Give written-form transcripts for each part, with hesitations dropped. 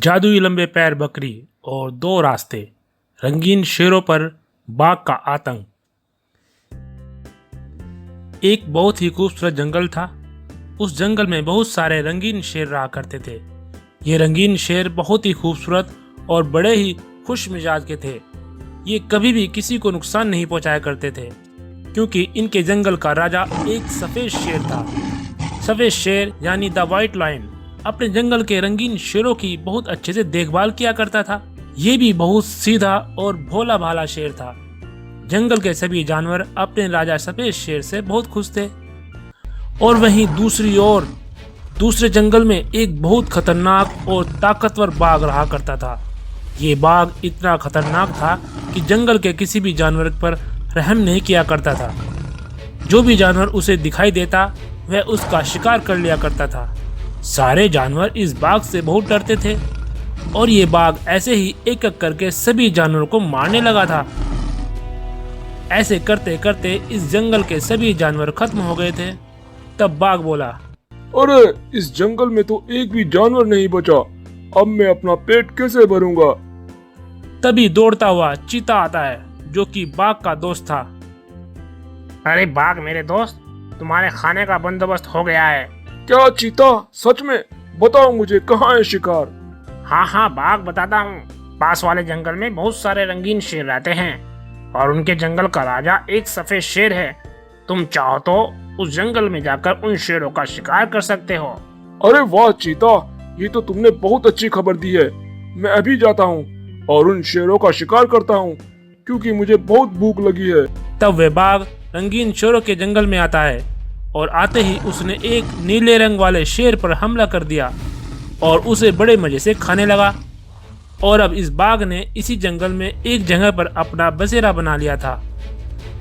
जादुई लंबे पैर बकरी और दो रास्ते, रंगीन शेरों पर बाघ का आतंक। एक बहुत ही खूबसूरत जंगल था। उस जंगल में बहुत सारे रंगीन शेर रहा करते थे। ये रंगीन शेर बहुत ही खूबसूरत और बड़े ही खुश मिजाज के थे। ये कभी भी किसी को नुकसान नहीं पहुंचाया करते थे, क्योंकि इनके जंगल का राजा एक सफेद शेर था। सफेद शेर यानी द व्हाइट लायन अपने जंगल के रंगीन शेरों की बहुत अच्छे से देखभाल किया करता था। ये भी बहुत सीधा और भोला भाला शेर था। जंगल के सभी जानवर अपने राजा सफेद शेर से बहुत खुश थे। और वहीं दूसरी ओर दूसरे जंगल में एक बहुत खतरनाक और ताकतवर बाघ रहा करता था। ये बाघ इतना खतरनाक था कि जंगल के किसी भी जानवर पर रहम नहीं किया करता था। जो भी जानवर उसे दिखाई देता वह उसका शिकार कर लिया करता था। सारे जानवर इस बाघ से बहुत डरते थे और ये बाघ ऐसे ही एक एक करके सभी जानवरों को मारने लगा था। ऐसे करते करते इस जंगल के सभी जानवर खत्म हो गए थे। तब बाघ बोला, अरे इस जंगल में तो एक भी जानवर नहीं बचा। अब मैं अपना पेट कैसे भरूंगा? तभी दौड़ता हुआ चीता आता है, जो कि बाघ का दोस्त था। अरे बाघ मेरे दोस्त, तुम्हारे खाने का बंदोबस्त हो गया है। क्या चीता? सच में? बताओ मुझे, कहाँ है शिकार? हाँ बाघ बताता हूँ। पास वाले जंगल में बहुत सारे रंगीन शेर रहते हैं और उनके जंगल का राजा एक सफेद शेर है। तुम चाहो तो उस जंगल में जाकर उन शेरों का शिकार कर सकते हो। अरे वाह चीता, ये तो तुमने बहुत अच्छी खबर दी है। मैं अभी जाता हूँ और उन शेरों का शिकार करता हूँ, क्योंकि मुझे बहुत भूख लगी है। तब वह बाघ रंगीन शेरों के जंगल में आता है और आते ही उसने एक नीले रंग वाले शेर पर हमला कर दिया और उसे बड़े मजे से खाने लगा। और अब इस बाघ ने इसी जंगल में एक जगह पर अपना बसेरा बना लिया था।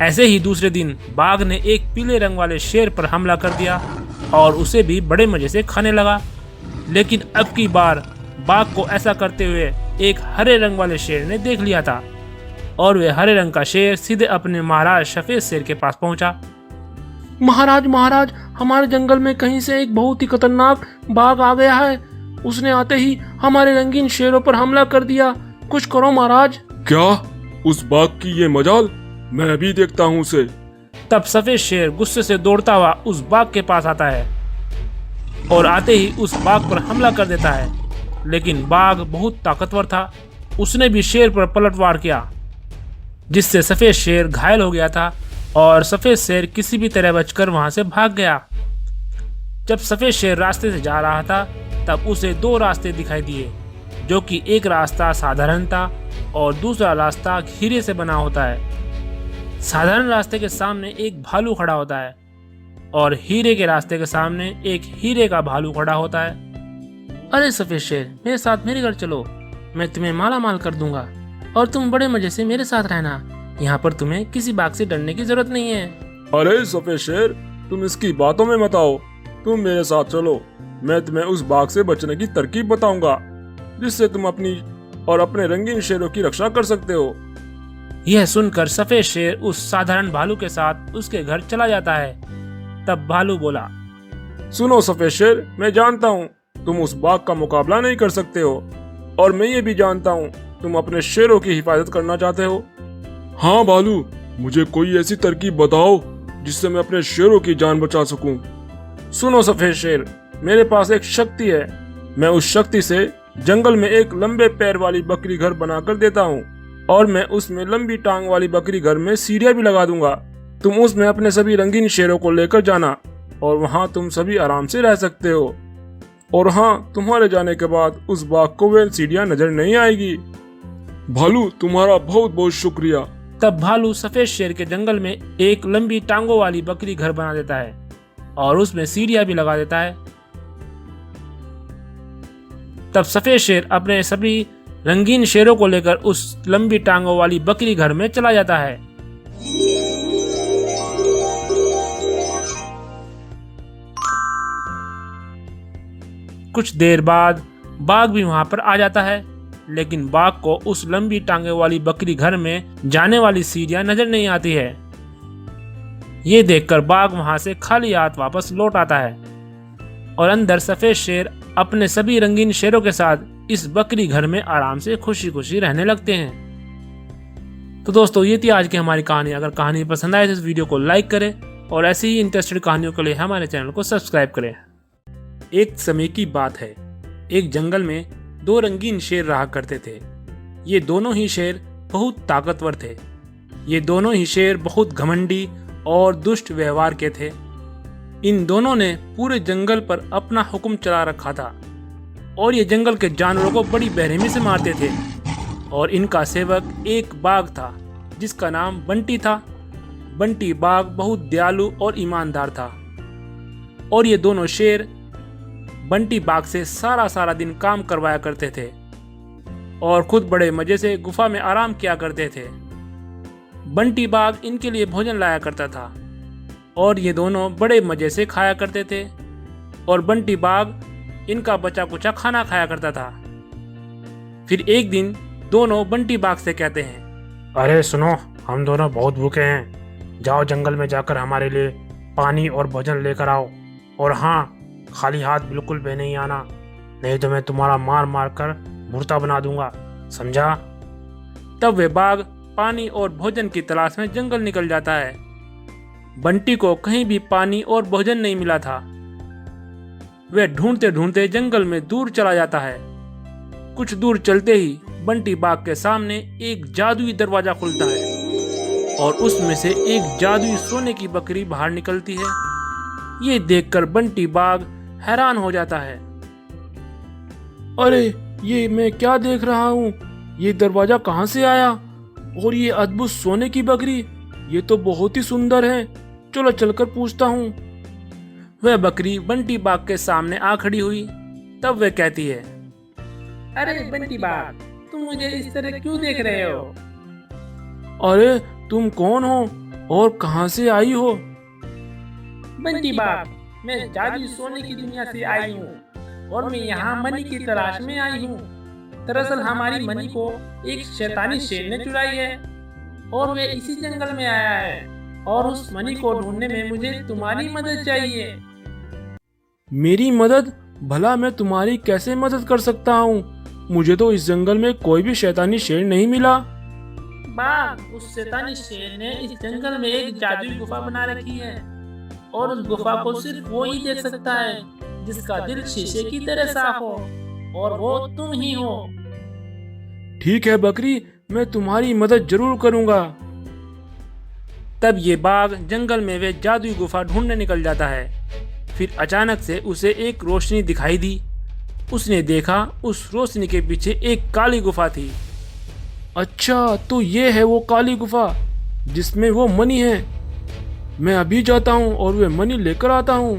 ऐसे ही दूसरे दिन बाघ ने एक पीले रंग वाले शेर पर हमला कर दिया और उसे भी बड़े मजे से खाने लगा। लेकिन अब की बार बाघ को ऐसा करते हुए एक हरे रंग वाले शेर ने देख लिया था और वह हरे रंग का शेर सीधे अपने महाराज सफेद शेर के पास पहुंचा। महाराज, हमारे जंगल में कहीं से एक बहुत ही खतरनाक बाघ आ गया है। उसने आते ही हमारे रंगीन शेरों पर हमला कर दिया। कुछ करो महाराज। क्या? उस बाघ की ये मजाल? मैं अभी देखता हूँ उसे। तब सफेद शेर गुस्से से दौड़ता हुआ उस बाघ के पास आता है और आते ही उस बाघ पर हमला कर देता है। लेकिन बाघ बहुत ताकतवर था। उसने भी शेर पर पलटवार किया, जिससे सफेद शेर घायल हो गया था और सफेद शेर किसी भी तरह बचकर वहां से भाग गया। जब सफेद शेर रास्ते से जा रहा था तब उसे दो रास्ते दिखाई दिए, जो कि एक रास्ता साधारण था और दूसरा रास्ता हीरे से बना होता है। साधारण रास्ते के सामने एक भालू खड़ा होता है और हीरे के रास्ते के सामने एक हीरे का भालू खड़ा होता है। अरे सफेद शेर, मेरे साथ मेरे घर चलो, मैं तुम्हें माला माल कर दूंगा और तुम बड़े मजे से मेरे साथ रहना। यहाँ पर तुम्हें किसी बाघ से डरने की जरूरत नहीं है। अरे सफेद शेर, तुम इसकी बातों में मत आओ। तुम मेरे साथ चलो, मैं तुम्हें उस बाघ से बचने की तरकीब बताऊंगा, जिससे तुम अपनी और अपने रंगीन शेरों की रक्षा कर सकते हो। यह सुनकर सफेद शेर उस साधारण भालू के साथ उसके घर चला जाता है। तब भालू बोला, सुनो सफेद शेर, मैं जानता हूँ तुम उस बाघ का मुकाबला नहीं कर सकते हो, और मैं ये भी जानता हूँ तुम अपने शेरों की हिफाजत करना चाहते हो। हाँ भालू, मुझे कोई ऐसी तरकीब बताओ जिससे मैं अपने शेरों की जान बचा सकूं। सुनो सफेद शेर, मेरे पास एक शक्ति है। मैं उस शक्ति से जंगल में एक लंबे पैर वाली बकरी घर बनाकर देता हूँ और मैं उसमें लंबी टांग वाली बकरी घर में सीढ़ियाँ भी लगा दूंगा। तुम उसमें अपने सभी रंगीन शेरों को लेकर जाना और वहाँ तुम सभी आराम से रह सकते हो। और हाँ, तुम्हारे जाने के बाद उस बाघ को वह सीढ़ियाँ नजर नहीं आएगी। भालू, तुम्हारा बहुत बहुत शुक्रिया। तब भालू सफेद शेर के जंगल में एक लंबी टांगों वाली बकरी घर बना देता है और उसमें सीढ़ियां भी लगा देता है। तब सफेद शेर अपने सभी रंगीन शेरों को लेकर उस लंबी टांगों वाली बकरी घर में चला जाता है। कुछ देर बाद बाघ भी वहां पर आ जाता है, लेकिन बाघ को उस लंबी टांगे वाली बकरी घर में जाने वाली सीढ़ियां नजर नहीं आती है। ये देखकर बाघ वहां से खाली हाथ वापस लौट आता है और अंदर सफेद शेर अपने सभी रंगीन शेरों के साथ इस बकरी घर में आराम से खुशी खुशी रहने लगते हैं। तो दोस्तों ये थी आज की हमारी कहानी। अगर कहानी पसंद आए तो इस वीडियो को लाइक करें और ऐसी ही इंटरेस्टेड कहानियों के लिए हमारे चैनल को सब्सक्राइब करें। एक समय की बात है, एक जंगल में दो रंगीन शेर रहा करते थे। ये दोनों ही शेर बहुत ताकतवर थे। ये दोनों ही शेर बहुत घमंडी और दुष्ट व्यवहार के थे। इन दोनों ने पूरे जंगल पर अपना हुक्म चला रखा था और ये जंगल के जानवरों को बड़ी बेरहमी से मारते थे। और इनका सेवक एक बाघ था जिसका नाम बंटी था। बंटी बाघ बहुत दयालु और ईमानदार था और ये दोनों शेर बंटी बाघ से सारा दिन काम करवाया करते थे और खुद बड़े मजे से गुफा में आराम किया करते थे। बंटी बाघ इनके लिए भोजन लाया करता था और ये दोनों बड़े मजे से खाया करते थे और बंटी बाघ इनका बचा कुचा खाना खाया करता था। फिर एक दिन दोनों बंटी बाघ से कहते हैं, अरे सुनो, हम दोनों बहुत भूखे हैं। जाओ जंगल में जाकर हमारे लिए पानी और भोजन लेकर आओ। और हाँ, खाली हाथ बिल्कुल भी नहीं आना, नहीं तो मैं तुम्हारा मार मार कर भुर्ता बना दूंगा, समझा? तब वे बाघ पानी और भोजन की तलाश में जंगल निकल जाता है। बंटी को कहीं भी पानी और भोजन नहीं मिला था। वह ढूंढते ढूंढते जंगल में दूर चला जाता है। कुछ दूर चलते ही बंटी बाघ के सामने एक जादुई दरवाजा खुलता है और उसमें से एक जादुई सोने की बकरी बाहर निकलती है। ये देखकर बंटी बाघ हैरान हो जाता है। अरे ये मैं क्या देख रहा हूँ? ये दरवाजा कहाँ से आया? और ये अद्भुत सोने की बकरी, ये तो बहुत ही सुंदर है। चलो चलकर पूछता हूँ। वह बकरी बंटी बाघ के सामने आ खड़ी हुई। तब वह कहती है, अरे बंटी बाघ, तुम मुझे इस तरह क्यों देख रहे हो? अरे तुम कौन हो और कहाँ से आई हो? बंटी बाघ, मैं जादुई सोने की दुनिया से आई हूँ और मैं यहाँ मनी की तलाश में आई हूँ। दरअसल हमारी मनी को एक शैतानी शेर ने चुराई है और वे इसी जंगल में आया है और उस मनी को ढूंढने में मुझे तुम्हारी मदद चाहिए। मेरी मदद? भला मैं तुम्हारी कैसे मदद कर सकता हूँ? मुझे तो इस जंगल में कोई भी शैतानी शेर नहीं मिला। बाघ, उस शैतानी शेर ने इस जंगल में एक जादुई गुफा बना रखी है और उस गुफा को सिर्फ वो ही देख सकता है जिसका दिल शीशे की तरह साफ हो, और वो तुम ही हो। ठीक है बकरी, मैं तुम्हारी मदद जरूर करूंगा। तब ये बाघ जंगल में वे जादुई गुफा ढूंढने निकल जाता है। फिर अचानक से उसे एक रोशनी दिखाई दी। उसने देखा उस रोशनी के पीछे एक काली गुफा थी। अच्छा, तो ये है वो काली गुफा जिसमें वो मनी है। मैं अभी जाता हूँ और वे मनी लेकर आता हूँ।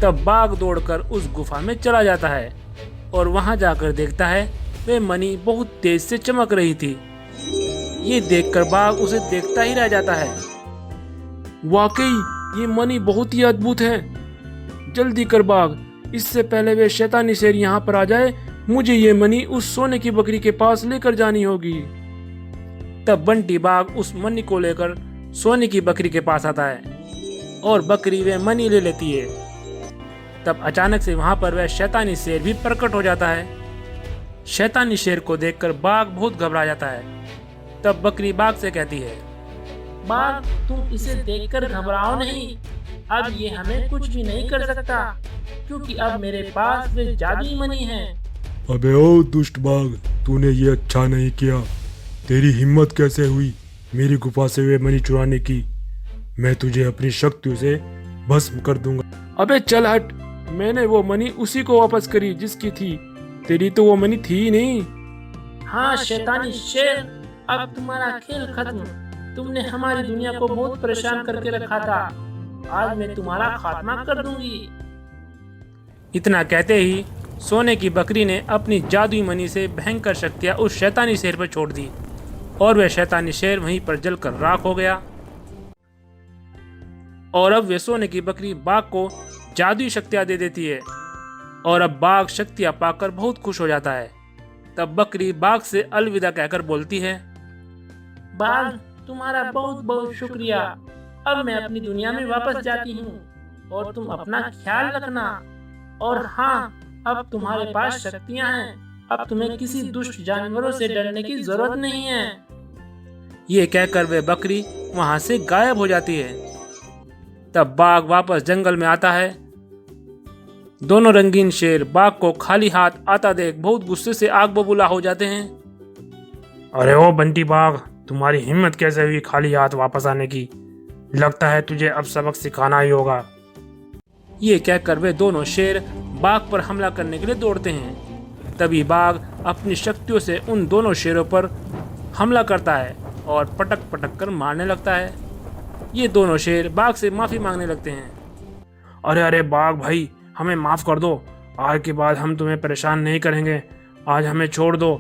तब बाघ दौड़कर उस गुफा में चला जाता है और वहां जाकर देखता है वे मनी बहुत तेज से चमक रही थी। ये देखकर बाघ उसे देखता ही रह जाता है। वाकई ये मनी बहुत ही अद्भुत है। जल्दी कर बाघ, इससे पहले वे शैतानी शेर यहाँ पर आ जाए, मुझे ये मनी उस सोने की बकरी के पास लेकर जानी होगी। तब बंटी बाघ उस मनी को लेकर सोने की बकरी के पास आता है और बकरी वे मनी ले लेती है। तब अचानक से वहां पर वह शैतानी शेर भी प्रकट हो जाता है। शैतानी शेर को देखकर बाघ बहुत घबरा जाता है। तब बकरी बाघ से कहती है, बाघ, तुम इसे देखकर घबराओ नहीं। अब ये हमें कुछ भी नहीं कर सकता क्योंकि अब मेरे पास वे जादुई मनी है। अबे ओ दुष्ट बाघ, तूने ये अच्छा नहीं किया। तेरी हिम्मत कैसे हुई मेरी गुफा से वे मनी चुराने की? मैं तुझे अपनी शक्तियों से भस्म कर दूंगा। अबे चल हट, मैंने वो मनी उसी को वापस करी जिसकी थी। तेरी तो वो मनी थी ही नहीं। हाँ शैतानी शेर, अब तुम्हारा खेल खत्म। तुमने हमारी दुनिया को बहुत परेशान करके रखा था। आज मैं तुम्हारा खात्मा कर दूंगी। इतना कहते ही सोने की बकरी ने अपनी जादुई मनी से भयंकर शक्तियां उस शैतानी शेर पर छोड़ दी और वह शैतानी शेर वहीं पर जलकर राख हो गया। और अब वे सोने की बकरी बाघ को जादुई शक्तियां दे देती है और अब बाघ शक्तियां पाकर बहुत खुश हो जाता है। तब बकरी बाघ से अलविदा कहकर बोलती है, बाघ, तुम्हारा बहुत बहुत शुक्रिया। अब मैं अपनी दुनिया में वापस जाती हूँ और तुम अपना ख्याल रखना। और हाँ, अब तुम्हारे पास शक्तियां हैं। अब तुम्हें किसी दुष्ट जानवरों से डरने की जरूरत नहीं है। ये कहकर वे बकरी वहां से गायब हो जाती है। तब बाघ वापस जंगल में आता है। दोनों रंगीन शेर बाघ को खाली हाथ आता देख बहुत गुस्से से आग बबूला हो जाते हैं। अरे ओ बंटी बाघ, तुम्हारी हिम्मत कैसे हुई खाली हाथ वापस आने की? लगता है तुझे अब सबक सिखाना ही होगा। ये कहकर वे दोनों शेर बाघ पर हमला करने के लिए दौड़ते हैं। तभी बाघ अपनी शक्तियों से उन दोनों शेरों पर हमला करता है और पटक पटक कर मारने लगता है। ये दोनों शेर बाघ से माफी मांगने लगते हैं। अरे अरे बाघ भाई, हमें माफ कर दो। आज के बाद हम तुम्हें परेशान नहीं करेंगे। आज हमें छोड़ दो।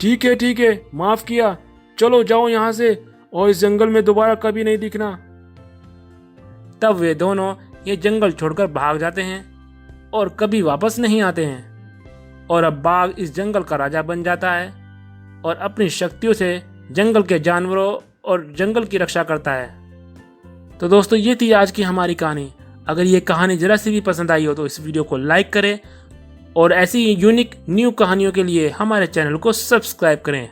ठीक है, माफ किया। चलो जाओ यहाँ से और इस जंगल में दोबारा कभी नहीं दिखना। तब वे दोनों ये जंगल छोड़कर भाग जाते हैं और कभी वापस नहीं आते हैं। और अब बाघ इस जंगल का राजा बन जाता है और अपनी शक्तियों से जंगल के जानवरों और जंगल की रक्षा करता है। तो दोस्तों, ये थी आज की हमारी कहानी। अगर ये कहानी जरा सी भी पसंद आई हो तो इस वीडियो को लाइक करें और ऐसी यूनिक न्यू कहानियों के लिए हमारे चैनल को सब्सक्राइब करें।